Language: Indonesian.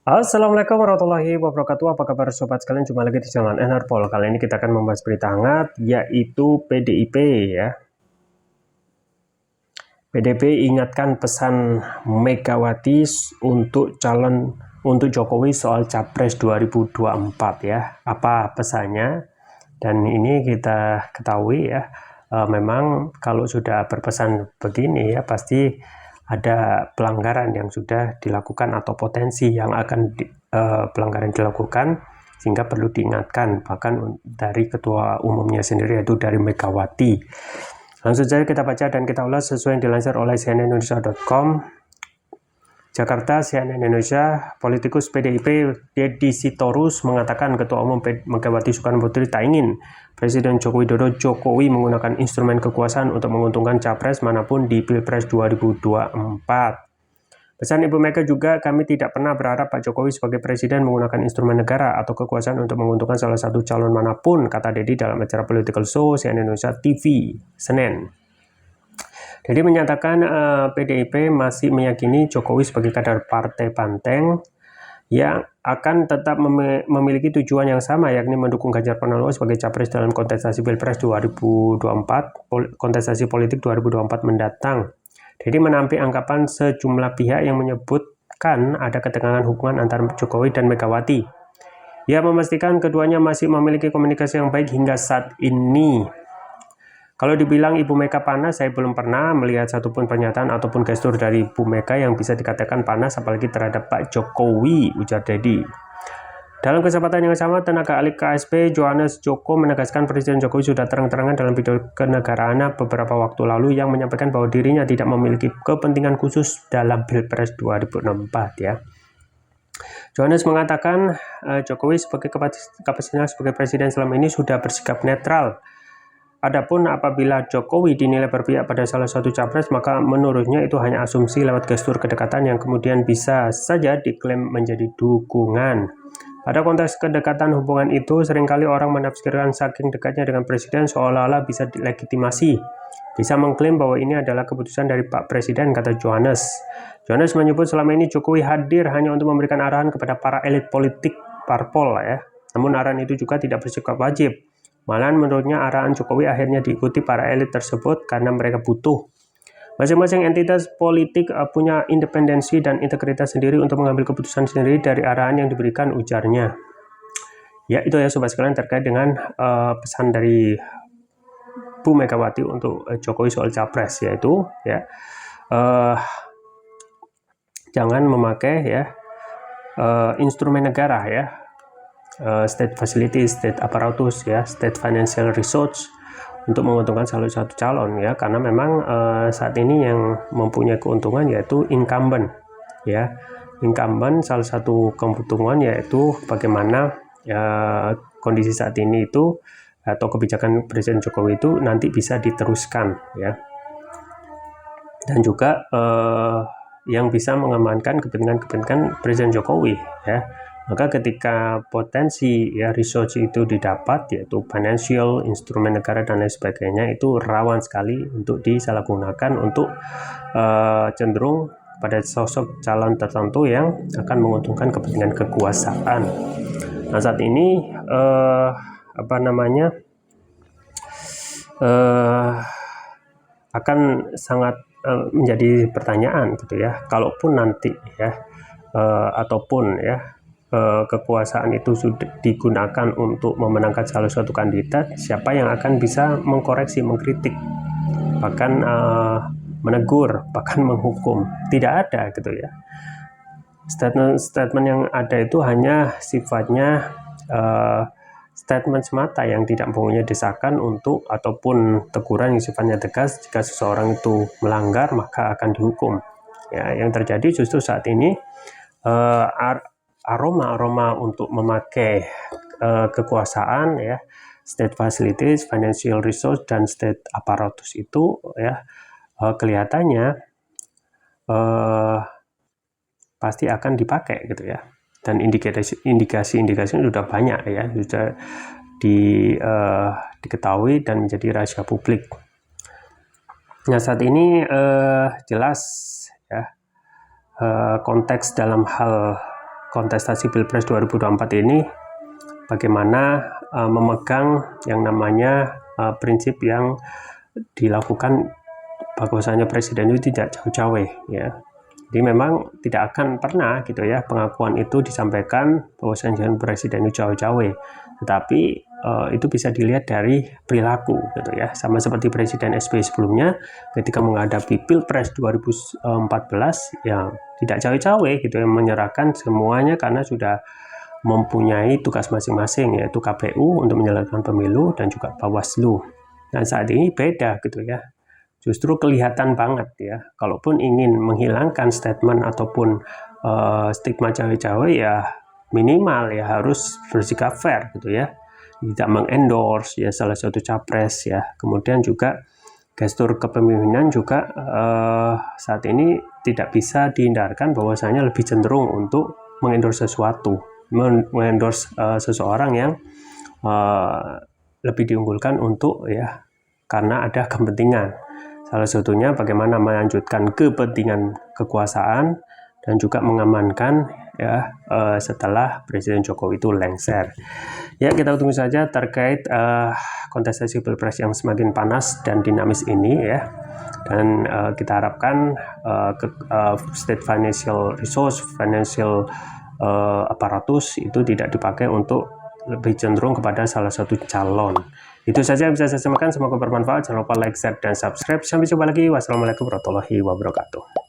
Assalamualaikum warahmatullahi wabarakatuh. Apa kabar sobat sekalian? Jumpa lagi di channel Enerpol. Kali ini kita akan membahas berita hangat, yaitu PDIP ya. PDIP ingatkan pesan Megawati untuk Jokowi soal Capres 2024 ya. Apa pesannya? Dan ini kita ketahui ya, memang kalau sudah berpesan begini ya pasti ada pelanggaran yang sudah dilakukan atau potensi yang akan pelanggaran dilakukan, sehingga perlu diingatkan bahkan dari ketua umumnya sendiri, yaitu dari Megawati. Langsung saja kita baca dan kita ulas sesuai yang dilansir oleh cnnindonesia.com. Jakarta, CNN Indonesia, politikus PDIP Deddy Sitorus mengatakan Ketua Umum Megawati Soekarno Putri tak ingin Presiden Joko Widodo menggunakan instrumen kekuasaan untuk menguntungkan capres manapun di Pilpres 2024. Pesan Ibu Mega juga, kami tidak pernah berharap Pak Jokowi sebagai presiden menggunakan instrumen negara atau kekuasaan untuk menguntungkan salah satu calon manapun, kata Deddy dalam acara Political Show CNN Indonesia TV, Senin. Jadi menyatakan PDIP masih meyakini Jokowi sebagai kader partai Banteng yang akan tetap memiliki tujuan yang sama, yakni mendukung Ganjar Pranowo sebagai capres dalam kontestasi Pilpres 2024, kontestasi politik 2024 mendatang. Jadi menampik anggapan sejumlah pihak yang menyebutkan ada ketegangan hubungan antara Jokowi dan Megawati. Ia memastikan keduanya masih memiliki komunikasi yang baik hingga saat ini. Kalau dibilang Ibu Mega panas, saya belum pernah melihat satupun pernyataan ataupun gestur dari Ibu Mega yang bisa dikatakan panas, apalagi terhadap Pak Jokowi, ujar Deddy. Dalam kesempatan yang sama, tenaga ahli KSP Johannes Joko menegaskan Presiden Jokowi sudah terang-terangan dalam pidato kenegaraannya beberapa waktu lalu yang menyampaikan bahwa dirinya tidak memiliki kepentingan khusus dalam Pilpres 2024 ya. Johannes mengatakan Jokowi sebagai kapasitasnya sebagai presiden selama ini sudah bersikap netral. Adapun apabila Jokowi dinilai berpihak pada salah satu capres, maka menurutnya itu hanya asumsi lewat gestur kedekatan yang kemudian bisa saja diklaim menjadi dukungan. Pada konteks kedekatan hubungan itu, seringkali orang menafsirkan saking dekatnya dengan presiden seolah-olah bisa dilegitimasi. Bisa mengklaim bahwa ini adalah keputusan dari Pak Presiden, kata Johannes. Johannes menyebut selama ini Jokowi hadir hanya untuk memberikan arahan kepada para elit politik parpol ya. Namun arahan itu juga tidak bersifat wajib. Malahan menurutnya arahan Jokowi akhirnya diikuti para elit tersebut karena mereka butuh. Masing-masing entitas politik punya independensi dan integritas sendiri untuk mengambil keputusan sendiri dari arahan yang diberikan, ujarnya. Ya itu ya sobat sekalian terkait dengan pesan dari Bu Megawati untuk Jokowi soal capres, yaitu ya jangan memakai ya instrumen negara ya. State facility, state apparatus ya, state financial resource untuk menguntungkan salah satu calon ya, karena memang saat ini yang mempunyai keuntungan yaitu incumbent ya. Incumbent salah satu keuntungan yaitu bagaimana kondisi saat ini itu atau kebijakan Presiden Jokowi itu nanti bisa diteruskan ya, dan juga yang bisa mengamankan kepentingan Presiden Jokowi ya. Maka ketika potensi ya resource itu didapat, yaitu financial, instrumen negara dan lain sebagainya, itu rawan sekali untuk disalahgunakan untuk cenderung pada sosok calon tertentu yang akan menguntungkan kepentingan kekuasaan. Nah saat ini akan sangat menjadi pertanyaan gitu ya, kalaupun nanti ya ataupun ya kekuasaan itu sudah digunakan untuk memenangkan salah satu kandidat, siapa yang akan bisa mengkoreksi, mengkritik, bahkan menegur, bahkan menghukum? Tidak ada gitu ya. Statement yang ada itu hanya sifatnya statement semata yang tidak mempunyai desakan untuk ataupun teguran yang sifatnya tegas. Jika seseorang itu melanggar maka akan dihukum ya. Yang terjadi justru saat ini aroma untuk memakai kekuasaan ya, state facilities, financial resource dan state apparatus itu ya kelihatannya pasti akan dipakai gitu ya. Dan indikasi sudah banyak ya, sudah diketahui dan menjadi rahasia publik. Nah saat ini jelas ya konteks dalam hal kontestasi Pilpres 2024 ini bagaimana memegang yang namanya prinsip yang dilakukan bahwasanya presiden itu tidak cawe-cawe ya. Jadi memang tidak akan pernah gitu ya pengakuan itu disampaikan bahwasanya presiden itu cawe-cawe, tetapi itu bisa dilihat dari perilaku gitu ya, sama seperti Presiden SBY sebelumnya ketika menghadapi Pilpres 2014 ya tidak cawe-cawe gitu ya, menyerahkan semuanya karena sudah mempunyai tugas masing-masing, yaitu KPU untuk menyelenggarakan pemilu dan juga Bawaslu. Dan saat ini beda gitu ya, justru kelihatan banget ya, kalaupun ingin menghilangkan statement ataupun stigma cawe-cawe ya minimal ya harus bersikap fair gitu ya, tidak mengendorse ya salah satu capres ya. Kemudian juga gestur kepemimpinan juga saat ini tidak bisa dihindarkan bahwasanya lebih cenderung untuk mengendorse sesuatu, mengendorse seseorang yang lebih diunggulkan untuk ya karena ada kepentingan. Salah satunya bagaimana melanjutkan kepentingan kekuasaan dan juga mengamankan ya setelah Presiden Jokowi itu lengser. Ya, kita tunggu saja terkait kontestasi Pilpres yang semakin panas dan dinamis ini ya. Dan kita harapkan state financial resource, financial aparatus itu tidak dipakai untuk lebih cenderung kepada salah satu calon. Itu saja yang bisa saya sampaikan, semoga bermanfaat. Jangan lupa like, share, dan subscribe. Sampai jumpa lagi. Wassalamualaikum warahmatullahi wabarakatuh.